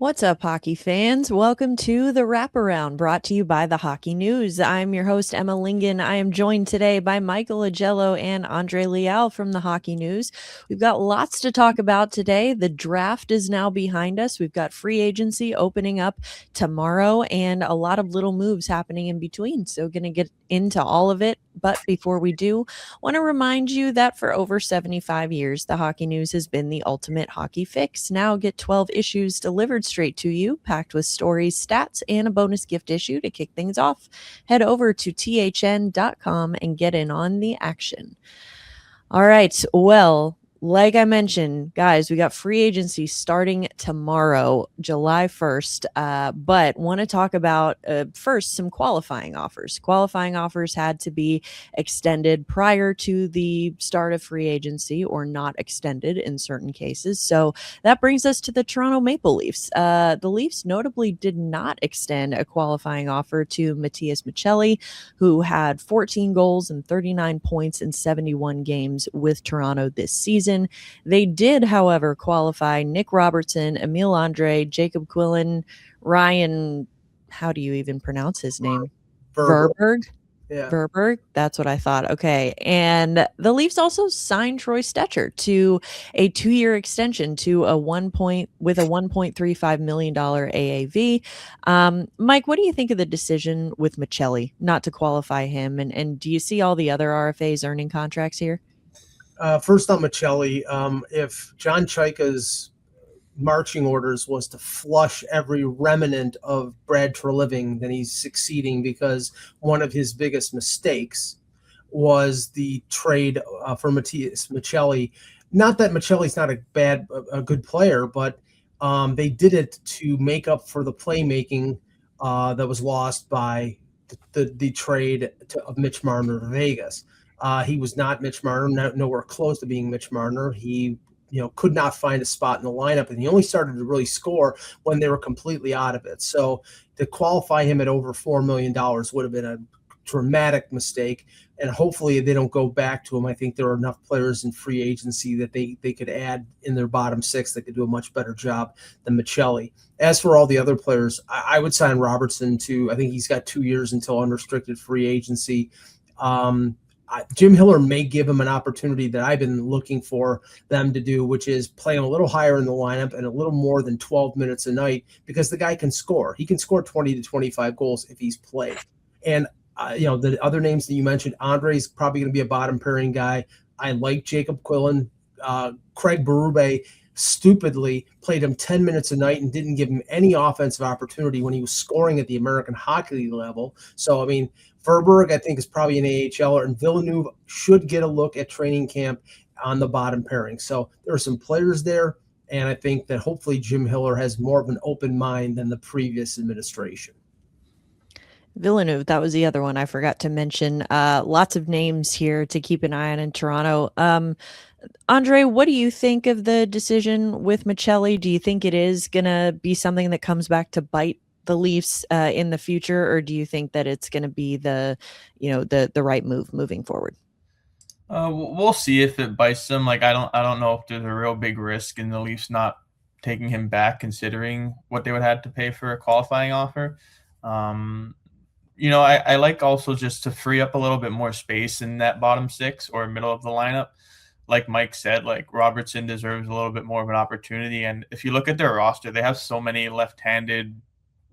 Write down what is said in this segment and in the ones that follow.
What's up, hockey fans? Welcome to the Wraparound, brought to you by the Hockey News. I'm your host, Emma Lingan. I am joined today by Michael Augello and Andre Leal from the Hockey News. We've got lots to talk about today. The draft is now behind us. We've got free agency opening up tomorrow and a lot of little moves happening in between. So, going to get into all of it. But before we do, want to remind you that for over 75 years, the Hockey News has been the ultimate hockey fix. Now get 12 issues delivered straight to you, packed with stories, stats, and a bonus gift issue to kick things off. Head over to thn.com and get in on the action. All right. Well, like I mentioned, guys, we got free agency starting tomorrow, July 1st. But want to talk about first some qualifying offers. Qualifying offers had to be extended prior to the start of free agency or not extended in certain cases. So that brings us to the Toronto Maple Leafs. The Leafs notably did not extend a qualifying offer to Mattias Maccelli, who had 14 goals and 39 points in 71 games with Toronto this season. They did, however, qualify Nick Robertson, Emil Andre, Jacob Quillen, Ryan, how do you even pronounce his name? Verberg? Yeah. Verberg, that's what I thought. Okay. And the Leafs also signed Troy Stecher to a 2-year extension to with a $1.35 million AAV. Mike, what do you think of the decision with Maccelli not to qualify him? And do you see all the other RFAs earning contracts here? First on Maccelli, if John Chaika's marching orders was to flush every remnant of Brad Treliving, then he's succeeding, because one of his biggest mistakes was the trade for Mattias Maccelli. Not that Maccelli's not a good player, but they did it to make up for the playmaking that was lost by the trade of Mitch Marner to Vegas. He was not Mitch Marner, nowhere close to being Mitch Marner. He could not find a spot in the lineup, and he only started to really score when they were completely out of it. So to qualify him at over $4 million would have been a dramatic mistake, and hopefully they don't go back to him. I think there are enough players in free agency that they could add in their bottom six that could do a much better job than Maccelli. As for all the other players, I would sign Robertson to, I think he's got 2 years until unrestricted free agency. Jim Hiller may give him an opportunity that I've been looking for them to do, which is play him a little higher in the lineup and a little more than 12 minutes a night, because the guy can score. He can score 20 to 25 goals if he's played. And, the other names that you mentioned, Andre's probably going to be a bottom pairing guy. I like Jacob Quillen. Craig Berube stupidly played him 10 minutes a night and didn't give him any offensive opportunity when he was scoring at the American Hockey League level. So, I mean, Verberg, I think, is probably an AHLer, and Villeneuve should get a look at training camp on the bottom pairing. So there are some players there, and I think that hopefully Jim Hiller has more of an open mind than the previous administration. Villeneuve, that was the other one I forgot to mention. Lots of names here to keep an eye on in Toronto. Andre, what do you think of the decision with Maccelli? Do you think it is going to be something that comes back to bite the Leafs in the future, or do you think that it's going to be the right move moving forward? We'll see if it bites them. Like, I don't know if there's a real big risk in the Leafs not taking him back, considering what they would have to pay for a qualifying offer. I like also just to free up a little bit more space in that bottom six or middle of the lineup. Like Mike said, like, Robertson deserves a little bit more of an opportunity. And if you look at their roster, they have so many left-handed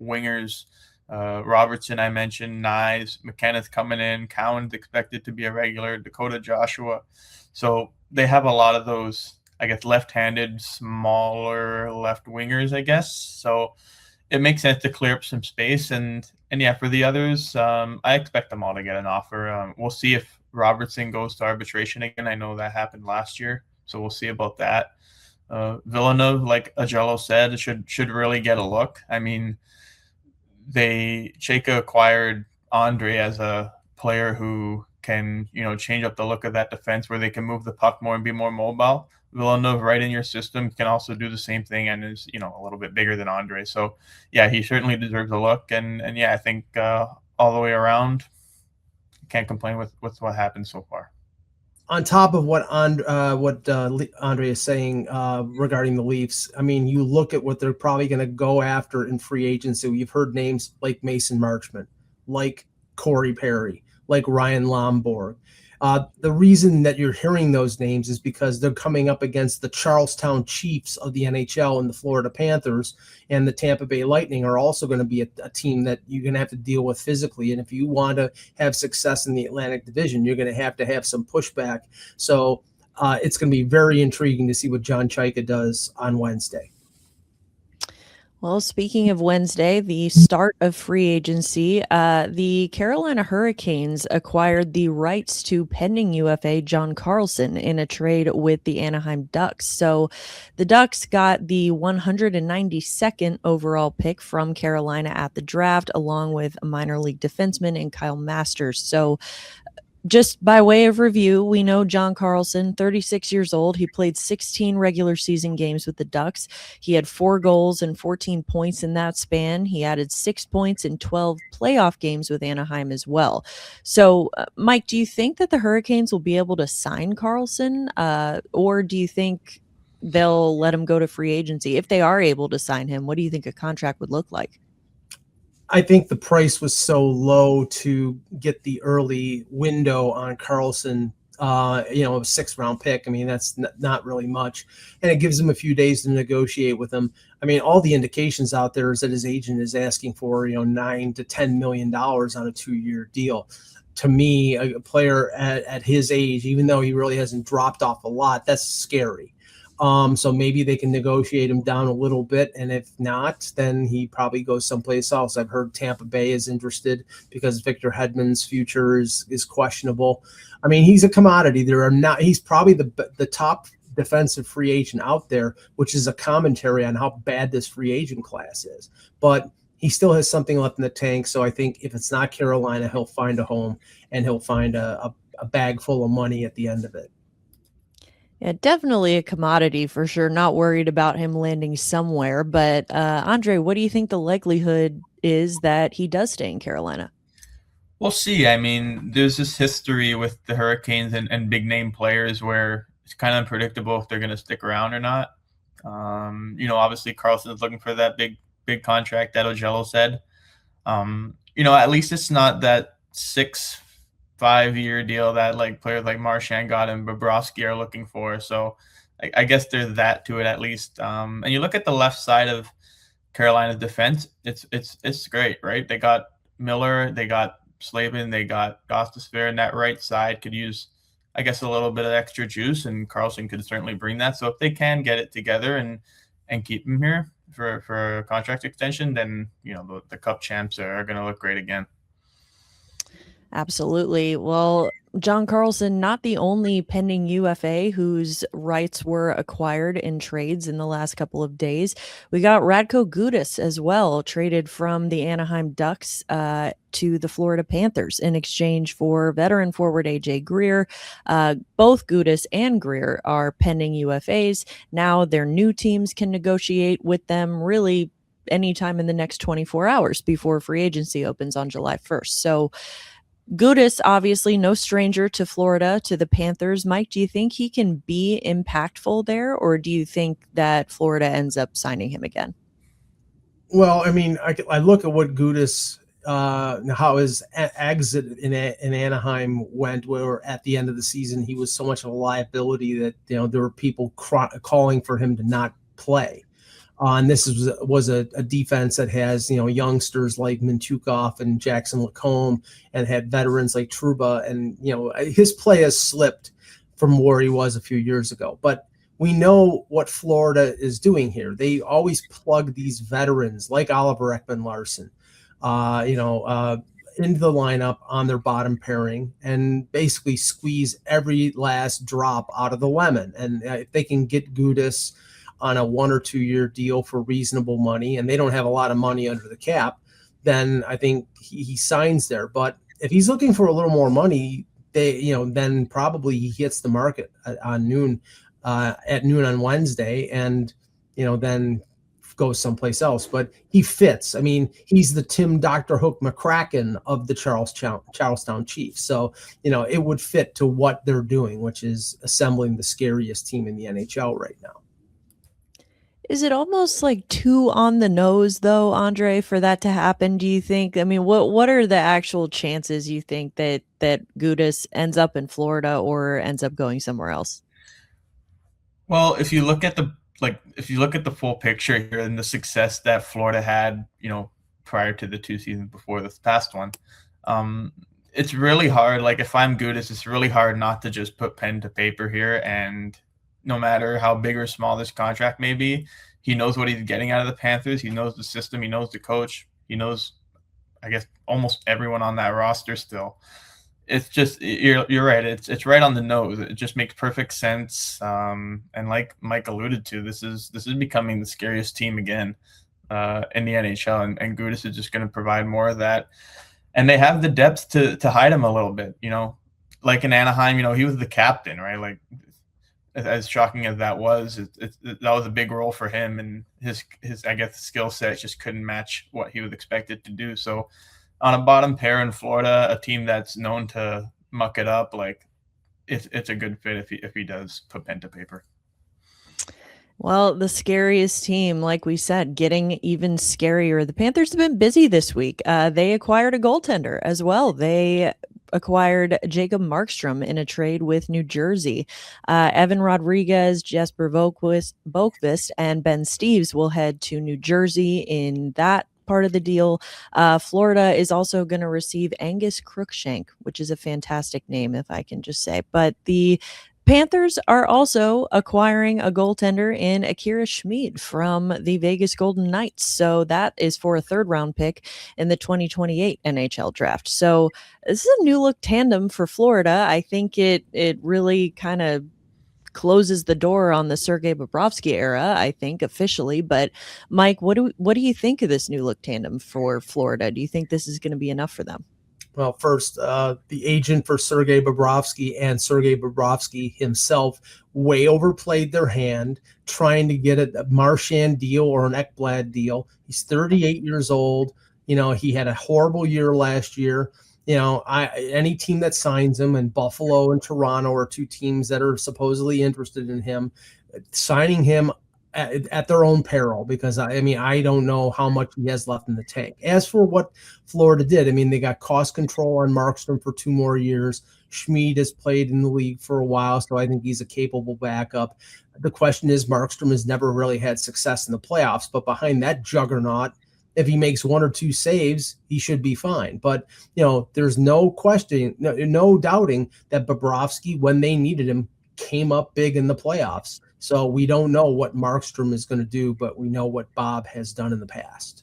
wingers. Robertson, I mentioned, Knies, McKenna's coming in, Cowan's expected to be a regular, Dakota Joshua. So they have a lot of those, I guess, left-handed, smaller left wingers, I guess. So it makes sense to clear up some space. And yeah, for the others, I expect them all to get an offer. We'll see if Robertson goes to arbitration again. I know that happened last year, so we'll see about that. Villeneuve, like Augello said, should really get a look. I mean, Chaika acquired Andre as a player who can, change up the look of that defense, where they can move the puck more and be more mobile. Villeneuve, right in your system, can also do the same thing and is, a little bit bigger than Andre. So, yeah, he certainly deserves a look. And yeah, I think all the way around, can't complain with what happened so far. on top of what Andre is saying regarding the Leafs, I mean, you look at what they're probably going to go after in free agency. You've heard names like Mason Marchment, like Corey Perry, like Ryan Lomborg. The reason that you're hearing those names is because they're coming up against the Charlestown Chiefs of the NHL and the Florida Panthers, and the Tampa Bay Lightning are also going to be a team that you're going to have to deal with physically. And if you want to have success in the Atlantic Division, you're going to have some pushback. So it's going to be very intriguing to see what John Chayka does on Wednesday. Well, speaking of Wednesday, the start of free agency, the Carolina Hurricanes acquired the rights to pending UFA John Carlson in a trade with the Anaheim Ducks. So the Ducks got the 192nd overall pick from Carolina at the draft, along with a minor league defenseman in Kyle Masters. So just by way of review, we know John Carlson, 36 years old. He played 16 regular season games with the Ducks. He had 4 goals and 14 points in that span. He added 6 points in 12 playoff games with Anaheim as well. So, Mike, do you think that the Hurricanes will be able to sign Carlson, or do you think they'll let him go to free agency? If they are able to sign him, what do you think a contract would look like? I think the price was so low to get the early window on Carlson, a 6th-round pick. I mean, that's not really much. And it gives him a few days to negotiate with him. I mean, all the indications out there is that his agent is asking for, $9 to $10 million on a 2-year deal. To me, a player at his age, even though he really hasn't dropped off a lot, that's scary. So maybe they can negotiate him down a little bit, and if not, then he probably goes someplace else. I've heard Tampa Bay is interested because Victor Hedman's future is questionable. I mean, he's a commodity. He's probably the top defensive free agent out there, which is a commentary on how bad this free agent class is. But he still has something left in the tank. So I think if it's not Carolina, he'll find a home, and he'll find a bag full of money at the end of it. Yeah, definitely a commodity for sure. Not worried about him landing somewhere. But Andre, what do you think the likelihood is that he does stay in Carolina? We'll see. I mean, there's this history with the Hurricanes and big name players where it's kind of unpredictable if they're going to stick around or not. Obviously Carlson is looking for that big contract that Augello said. At least it's not that 5-year deal that like players like Marchand got and Bobrovsky are looking for. So I guess there's that to it at least. And you look at the left side of Carolina's defense, it's great, right? They got Miller, they got Slavin, they got Gostisbehere, and that right side could use, I guess, a little bit of extra juice, and Carlson could certainly bring that. So if they can get it together and keep him here for a contract extension, then the Cup champs are going to look great again. Absolutely. Well, John Carlson, not the only pending UFA whose rights were acquired in trades in the last couple of days. We got Radko Gudas as well, traded from the Anaheim Ducks to the Florida Panthers in exchange for veteran forward AJ Greer. Both Gudas and Greer are pending UFAs. Now their new teams can negotiate with them really anytime in the next 24 hours before free agency opens on July 1st. So Gudas, obviously no stranger to Florida, to the Panthers. Mike, do you think he can be impactful there, or do you think that Florida ends up signing him again? Well, I mean, I look at what Gudas, how his exit in Anaheim went, where at the end of the season he was so much of a liability that there were people calling for him to not play. And this was a defense that has youngsters like Mintyukov and Jackson Lacombe, and had veterans like Trouba, and his play has slipped from where he was a few years ago. But we know what Florida is doing here. They always plug these veterans like Oliver Ekman-Larsson, into the lineup on their bottom pairing, and basically squeeze every last drop out of the lemon. And if they can get Gudas on a 1 or 2 year deal for reasonable money, and they don't have a lot of money under the cap, then I think he signs there. But if he's looking for a little more money, then probably he hits the market at noon on Wednesday, and then goes someplace else, but he fits. I mean, he's the Tim Dr. Hook McCracken of the Charlestown Chiefs. So, it would fit to what they're doing, which is assembling the scariest team in the NHL right now. Is it almost like too on the nose, though, Andre, for that to happen? Do you think? I mean, what are the actual chances you think that Gudas ends up in Florida or ends up going somewhere else? Well, if you look at the full picture here and the success that Florida had, prior to the 2 seasons before this past one, it's really hard. Like, if I'm Gudas, it's really hard not to just put pen to paper here. And no matter how big or small this contract may be, he knows what he's getting out of the Panthers. He knows the system. He knows the coach. He knows, I guess, almost everyone on that roster still. It's just, you're right. It's right on the nose. It just makes perfect sense. And like Mike alluded to, this is becoming the scariest team again in the NHL, and Gudas is just going to provide more of that. And they have the depth to hide him a little bit. Like in Anaheim, he was the captain, right? Like, as shocking as that was, that was a big role for him, and his I guess skill set just couldn't match what he was expected to do. So on a bottom pair in Florida, a team that's known to muck it up, like it's a good fit if he does put pen to paper. Well, the scariest team, like we said, getting even scarier. The Panthers have been busy this week. They acquired a goaltender as well. They acquired Jacob Markstrom in a trade with New Jersey. Evan Rodriguez, Jesper Boqvist, and Ben Steeves will head to New Jersey in that part of the deal. Florida is also going to receive Angus Crookshank, which is a fantastic name, if I can just say. But the Panthers are also acquiring a goaltender in Akira Schmid from the Vegas Golden Knights. So that is for a 3rd round pick in the 2028 NHL draft. So this is a new look tandem for Florida. I think it really kind of closes the door on the Sergei Bobrovsky era, I think, officially. But Mike, what do you think of this new look tandem for Florida? Do you think this is going to be enough for them? Well, first, the agent for Sergei Bobrovsky and Sergei Bobrovsky himself way overplayed their hand trying to get a Marchand deal or an Ekblad deal. He's 38 years old. He had a horrible year last year. Any team that signs him, and Buffalo and Toronto are 2 teams that are supposedly interested in him, signing him at their own peril, because I don't know how much he has left in the tank. As for what Florida did, they got cost control on Markstrom for 2 more years. Schmid has played in the league for a while, so I think he's a capable backup. The question is, Markstrom has never really had success in the playoffs, but behind that juggernaut, if he makes 1 or 2 saves, he should be fine. But, there's no question, no doubting that Bobrovsky, when they needed him, came up big in the playoffs. So we don't know what Markstrom is going to do, but we know what Bob has done in the past.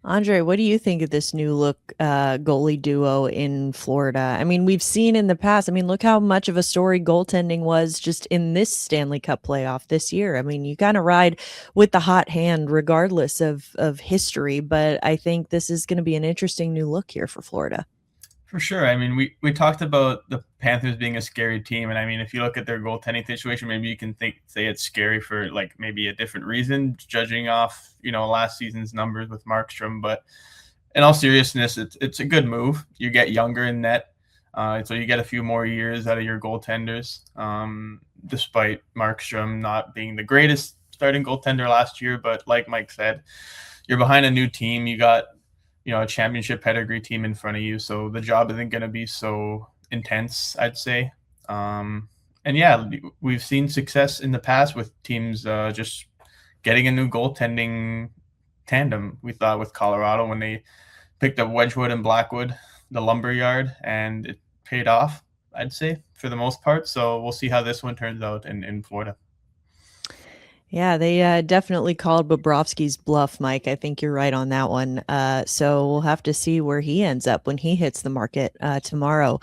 Andre, what do you think of this new look goalie duo in Florida? We've seen in the past, look how much of a story goaltending was just in this Stanley Cup playoff this year. You kind of ride with the hot hand regardless of history, but I think this is going to be an interesting new look here for Florida. For sure. We talked about the Panthers being a scary team, and if you look at their goaltending situation, maybe you can say it's scary for like maybe a different reason, judging off last season's numbers with Markstrom. But in all seriousness, it's a good move. You get younger in net, so you get a few more years out of your goaltenders. Despite Markstrom not being the greatest starting goaltender last year, but like Mike said, you're behind a new team. You got a championship pedigree team in front of you. So the job isn't going to be so intense, I'd say. And yeah, we've seen success in the past with teams just getting a new goaltending tandem. We thought with Colorado when they picked up Wedgwood and Blackwood, the lumberyard, and it paid off, I'd say, for the most part. So we'll see how this one turns out in Florida. Yeah, they definitely called Bobrovsky's bluff, Mike. I think you're right on that one. So we'll have to see where he ends up when he hits the market tomorrow.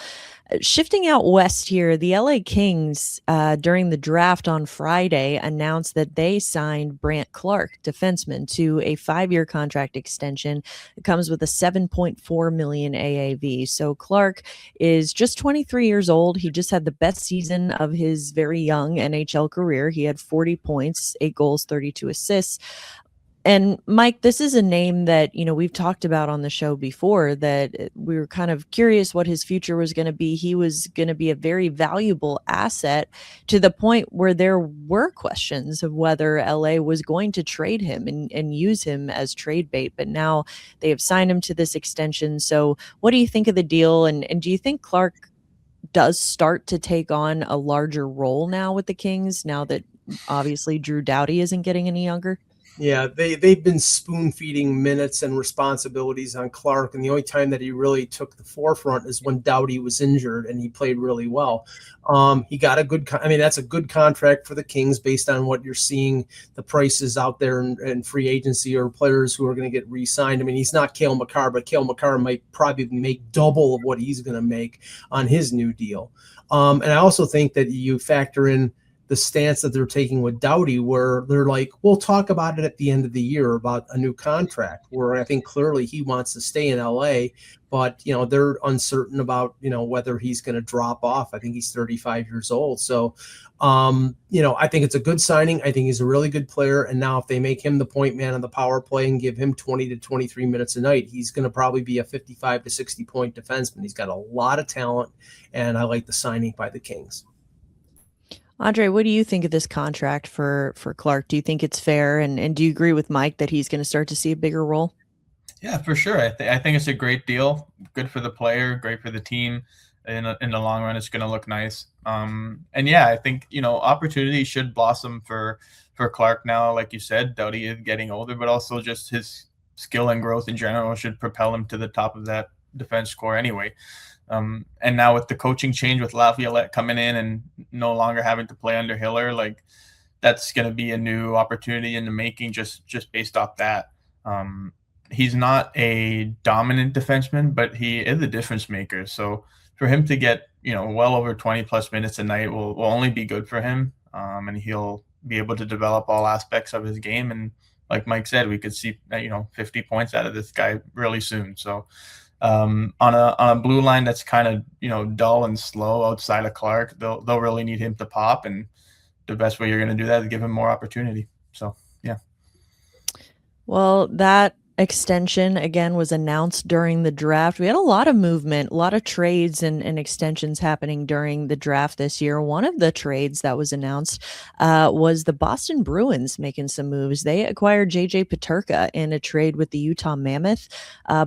Shifting out west here, the LA Kings, during the draft on Friday, announced that they signed Brandt Clarke, defenseman, to a 5-year contract extension. It comes with a $7.4 million AAV. So Clarke is just 23 years old. He just had the best season of his very young NHL career. He had 40 points, 8 goals, 32 assists. And Mike, this is a name that, we've talked about on the show before, that we were kind of curious what his future was going to be. He was going to be a very valuable asset, to the point where there were questions of whether LA was going to trade him and use him as trade bait. But now they have signed him to this extension. So what do you think of the deal? And do you think Clarke does start to take on a larger role now with the Kings, now that obviously Drew Doughty isn't getting any younger? Yeah, they've been spoon feeding minutes and responsibilities on Clarke, and the only time that he really took the forefront is when Doughty was injured, and he played really well. He got a good, that's a good contract for the Kings based on what you're seeing, the prices out there in free agency, or players who are going to get re-signed. He's not Cale Makar, but Cale Makar might probably make double of what he's going to make on his new deal. And I also think that you factor in the stance that they're taking with Doughty, where they're like, we'll talk about it at the end of the year about a new contract, where I think clearly he wants to stay in LA, but, they're uncertain about, whether he's going to drop off. I think he's 35 years old. So, I think it's a good signing. I think he's a really good player. And now if they make him the point man on the power play and give him 20 to 23 minutes a night, he's going to probably be a 55 to 60 point defenseman. He's got a lot of talent, and I like the signing by the Kings. Andre, what do you think of this contract for Clarke? Do you think it's fair? And do you agree with Mike that he's going to start to see a bigger role? Yeah, for sure. I think it's a great deal. Good for the player, great for the team. In the long run, it's going to look nice. And yeah, I think, opportunity should blossom for Clarke now. Like you said, Doughty is getting older, but also just his skill and growth in general should propel him to the top of that defense score anyway. And now with the coaching change, with Laviolette coming in and no longer having to play under Hiller, like, that's going to be a new opportunity in the making, just based off that. He's not a dominant defenseman, but he is a difference maker. So for him to get, well over 20 plus minutes a night will only be good for him. And he'll be able to develop all aspects of his game. And like Mike said, we could see, 50 points out of this guy really soon. So, on a blue line that's kind of dull and slow outside of Clarke, they'll really need him to pop, and the best way you're going to do that is give him more opportunity. So yeah. Well, that extension again was announced during the draft. We had a lot of movement, a lot of trades and extensions happening during the draft this year. One of the trades that was announced was the Boston Bruins making some moves. They acquired JJ Peterka in a trade with the Utah Mammoth.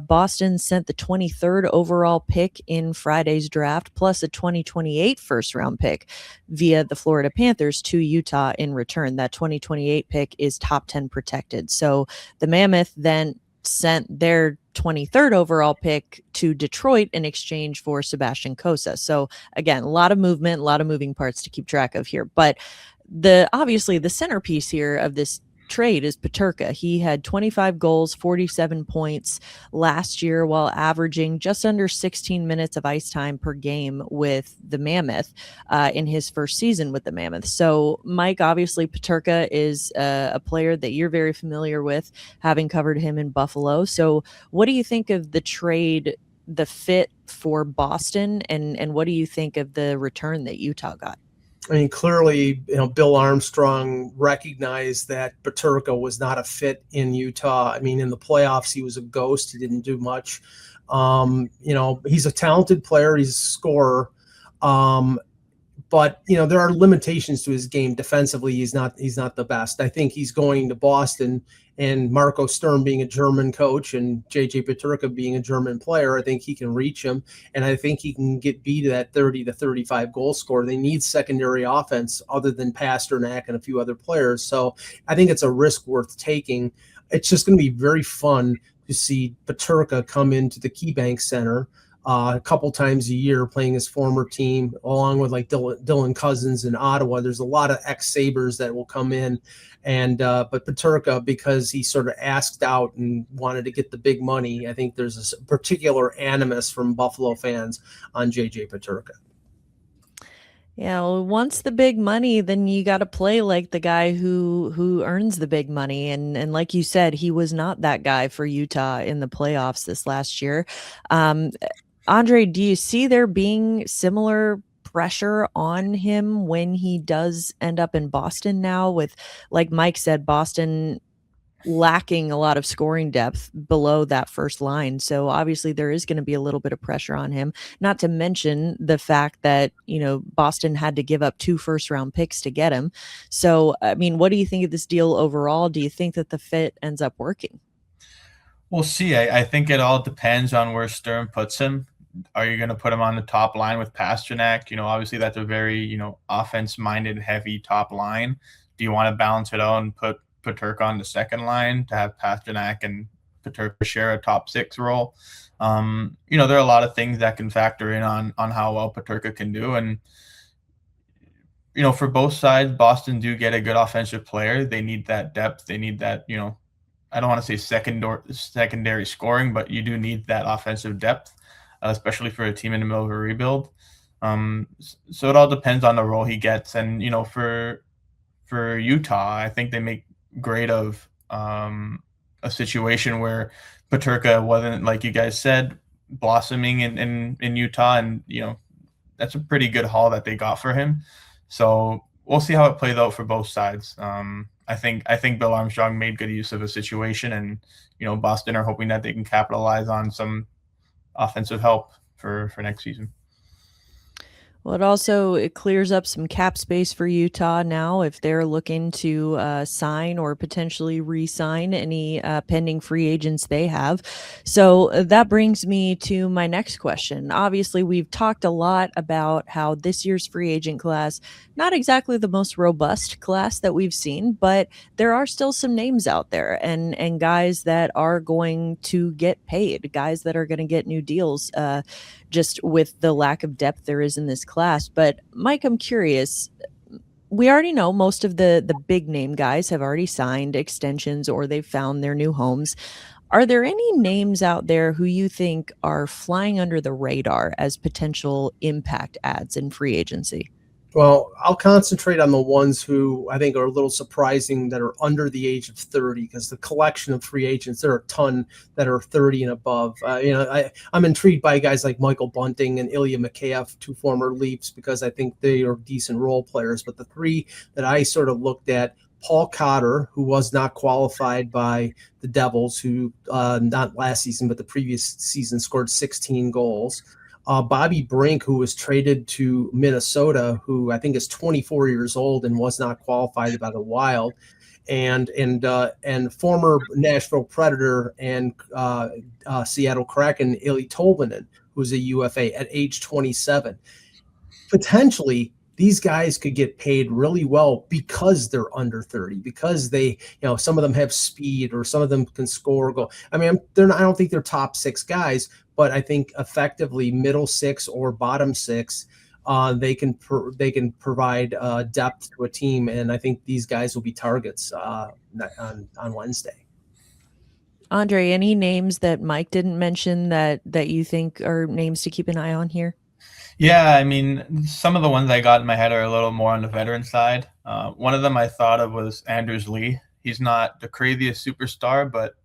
Boston sent the 23rd overall pick in Friday's draft, plus a 2028 first round pick via the Florida Panthers to Utah in return. That 2028 pick is top 10 protected. So the Mammoth then sent their 23rd overall pick to Detroit in exchange for Sebastian Cossa. So again, a lot of movement, a lot of moving parts to keep track of here. But obviously the centerpiece here of this trade is Peterka. He had 25 goals, 47 points last year, while averaging just under 16 minutes of ice time per game with the Mammoth in his first season with the Mammoth. So Mike, obviously Peterka is a player that you're very familiar with, having covered him in Buffalo. So what do you think of the trade, the fit for Boston, and what do you think of the return that Utah got? Clearly, Bill Armstrong recognized that Peterka was not a fit in Utah. In the playoffs, he was a ghost. He didn't do much. He's a talented player. He's a scorer. But there are limitations to his game. Defensively, he's not the best. I think he's going to Boston, and Marco Sturm being a German coach and JJ Peterka being a German player, I think he can reach him, and I think he can be to that 30 to 35 goal scorer. They need secondary offense other than Pasternak and a few other players. So I think it's a risk worth taking. It's just going to be very fun to see Peterka come into the KeyBank Center a couple times a year, playing his former team, along with like Dylan Cousins in Ottawa. There's a lot of ex-Sabres that will come in. And but Peterka, because he sort of asked out and wanted to get the big money, I think there's a particular animus from Buffalo fans on JJ Peterka. Yeah, well, once the big money, then you got to play like the guy who earns the big money, and like you said, he was not that guy for Utah in the playoffs this last year. Andre, do you see there being similar pressure on him when he does end up in Boston now? With, like Mike said, Boston lacking a lot of scoring depth below that first line. So obviously there is going to be a little bit of pressure on him, not to mention the fact that, Boston had to give up 2 first-round picks to get him. So, I mean, what do you think of this deal overall? Do you think that the fit ends up working? We'll see. I think it all depends on where Stern puts him. Are you going to put him on the top line with Pastrnak? Obviously that's a very, offense-minded, heavy top line. Do you want to balance it out and put Peterka on the second line to have Pastrnak and Peterka share a top 6 role? There are a lot of things that can factor in on how well Peterka can do. And, for both sides, Boston do get a good offensive player. They need that depth. They need that, I don't want to say secondary scoring, but you do need that offensive depth, especially for a team in the middle of a rebuild. So it all depends on the role he gets. And, for Utah, I think they make great of a situation where Peterka wasn't, like you guys said, blossoming in Utah, and that's a pretty good haul that they got for him. So we'll see how it plays out for both sides. I think Bill Armstrong made good use of a situation, and Boston are hoping that they can capitalize on some offensive help for next season. Well, it clears up some cap space for Utah now if they're looking to sign or potentially re-sign any pending free agents they have. So that brings me to my next question. Obviously, we've talked a lot about how this year's free agent class, not exactly the most robust class that we've seen, but there are still some names out there and guys that are going to get paid, guys that are going to get new deals, just with the lack of depth there is in this class. But Mike, I'm curious, we already know most of the big name guys have already signed extensions or they've found their new homes. Are there any names out there who you think are flying under the radar as potential impact adds in free agency? Well, I'll concentrate on the ones who I think are a little surprising that are under the age of 30, because the collection of free agents, there are a ton that are 30 and above. I'm intrigued by guys like Michael Bunting and Ilya Mikheyev, 2 former Leafs, because I think they are decent role players. But the 3 that I sort of looked at, Paul Cotter, who was not qualified by the Devils, who not last season, but the previous season scored 16 goals. Bobby Brink, who was traded to Minnesota, who I think is 24 years old and was not qualified by the Wild, and former Nashville Predator and Seattle Kraken Ilya Tolvanen, who's a UFA at age 27. Potentially, these guys could get paid really well because they're under 30, because they, some of them have speed or some of them can score a goal. I mean, I don't think they're top 6 guys, but I think effectively middle 6 or bottom 6, they can provide depth to a team, and I think these guys will be targets on Wednesday. Andre, any names that Mike didn't mention that you think are names to keep an eye on here? Yeah, I mean, some of the ones I got in my head are a little more on the veteran side. One of them I thought of was Anders Lee. He's not the craziest superstar, but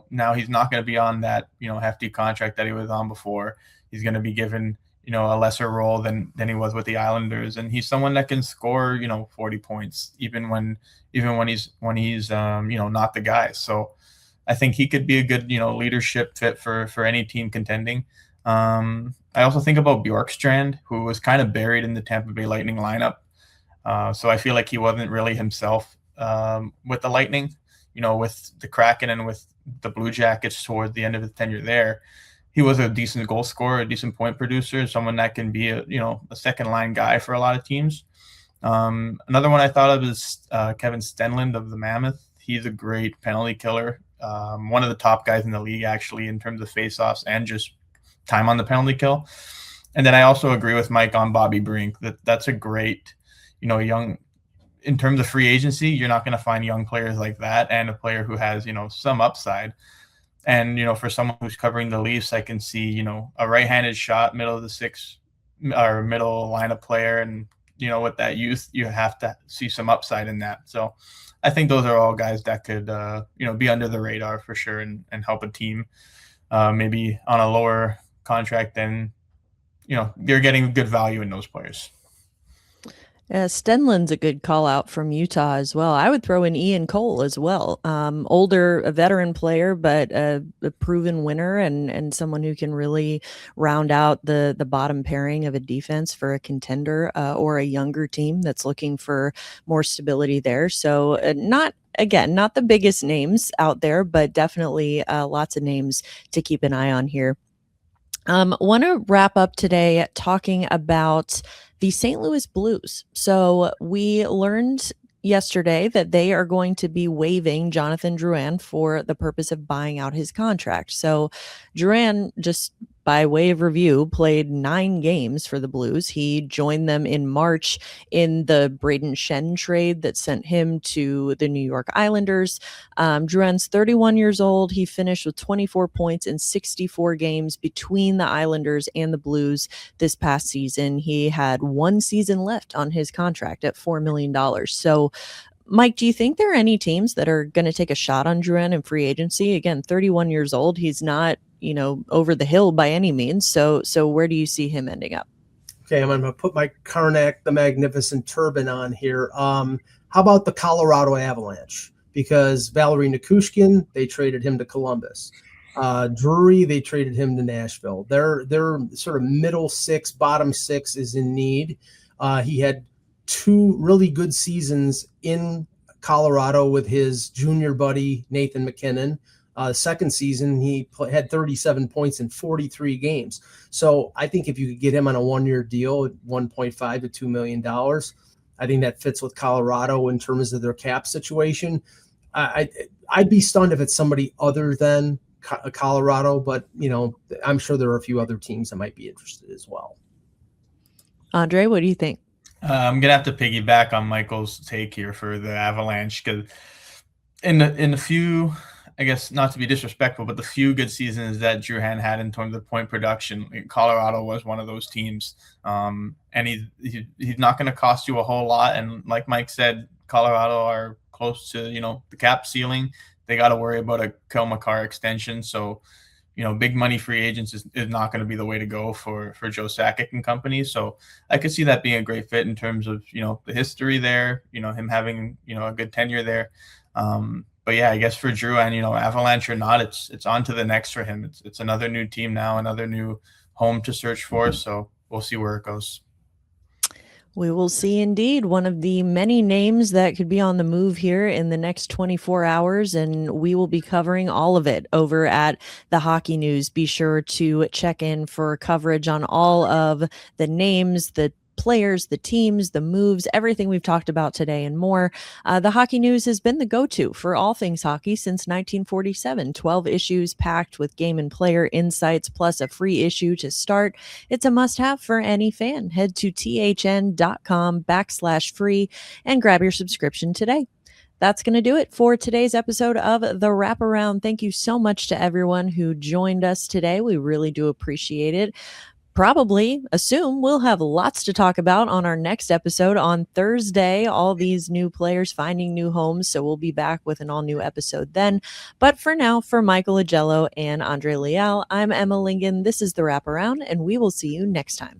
now he's not going to be on that, hefty contract that he was on before. He's going to be given, a lesser role than he was with the Islanders. And he's someone that can score, 40 points, even when he's not the guy. So I think he could be a good, leadership fit for any team contending. I also think about Bjorkstrand, who was kind of buried in the Tampa Bay Lightning lineup. So I feel like he wasn't really himself with the Lightning, with the Kraken and with the Blue Jackets towards the end of his tenure there. He was a decent goal scorer, a decent point producer, someone that can be a second line guy for a lot of teams. Another one I thought of is Kevin Stenlund of the Mammoth. He's a great penalty killer. One of the top guys in the league, actually, in terms of faceoffs and just time on the penalty kill. And then I also agree with Mike on Bobby Brink. That's a great, young, in terms of free agency, you're not going to find young players like that and a player who has, some upside. And, for someone who's covering the Leafs, I can see, a right-handed shot, middle of the six or middle lineup player. And, with that youth, you have to see some upside in that. So I think those are all guys that could, be under the radar for sure and help a team maybe on a lower contract than, you're getting good value in those players. Stenlund's a good call out from Utah as well. I would throw in Ian Cole as well. Older, a veteran player, but a proven winner and someone who can really round out the bottom pairing of a defense for a contender or a younger team that's looking for more stability there. So not the biggest names out there, but definitely lots of names to keep an eye on here. Want to wrap up today talking about the St. Louis Blues. So we learned yesterday that they are going to be waiving Jonathan Drouin for the purpose of buying out his contract. So Drouin, just by way of review, played 9 games for the Blues. He joined them in March in the Braden Shen trade that sent him to the New York Islanders. Drouin's 31 years old. He finished with 24 points in 64 games between the Islanders and the Blues this past season. He had 1 season left on his contract at $4 million. So Mike, do you think there are any teams that are going to take a shot on Drouin in free agency? Again, 31 years old. He's not, over the hill by any means. So where do you see him ending up? Okay, I'm going to put my Karnak the Magnificent turban on here. How about the Colorado Avalanche? Because Valerie Nikushkin, they traded him to Columbus. Drury, they traded him to Nashville. Their sort of middle 6, bottom 6 is in need. He had 2 really good seasons in Colorado with his junior buddy, Nathan McKinnon. Second season, he had 37 points in 43 games. So I think if you could get him on a 1-year deal at $1.5 to $2 million, I think that fits with Colorado in terms of their cap situation. I'd be stunned if it's somebody other than Colorado, but, I'm sure there are a few other teams that might be interested as well. Andre, what do you think? I'm going to have to piggyback on Michael's take here for the Avalanche because in the few, I guess not to be disrespectful, but the few good seasons that Drouin had in terms of point production, Colorado was one of those teams. And he's not going to cost you a whole lot. And like Mike said, Colorado are close to, the cap ceiling. They got to worry about a Kyle McCarr extension. So, big money free agents is not going to be the way to go for Joe Sakic and company. So I could see that being a great fit in terms of, the history there, him having, a good tenure there. But yeah, I guess for Drouin, Avalanche or not, it's on to the next for him. It's another new team now, another new home to search for. So we'll see where it goes. We will see indeed. One of the many names that could be on the move here in the next 24 hours, and we will be covering all of it over at the Hockey News. Be sure to check in for coverage on all of the names, the players, the teams, the moves, everything we've talked about today and more. The Hockey News has been the go-to for all things hockey since 1947. 12 issues packed with game and player insights, plus a free issue to start. It's a must-have for any fan. Head to thn.com/free and grab your subscription today. That's going to do it for today's episode of The Wraparound. Thank you so much to everyone who joined us today. We really do appreciate it. Probably assume we'll have lots to talk about on our next episode on Thursday. All these new players finding new homes. So we'll be back with an all new episode then. But for now, for Michael Augello and Andre Leal, I'm Emma Lingan. This is The Wraparound, and we will see you next time.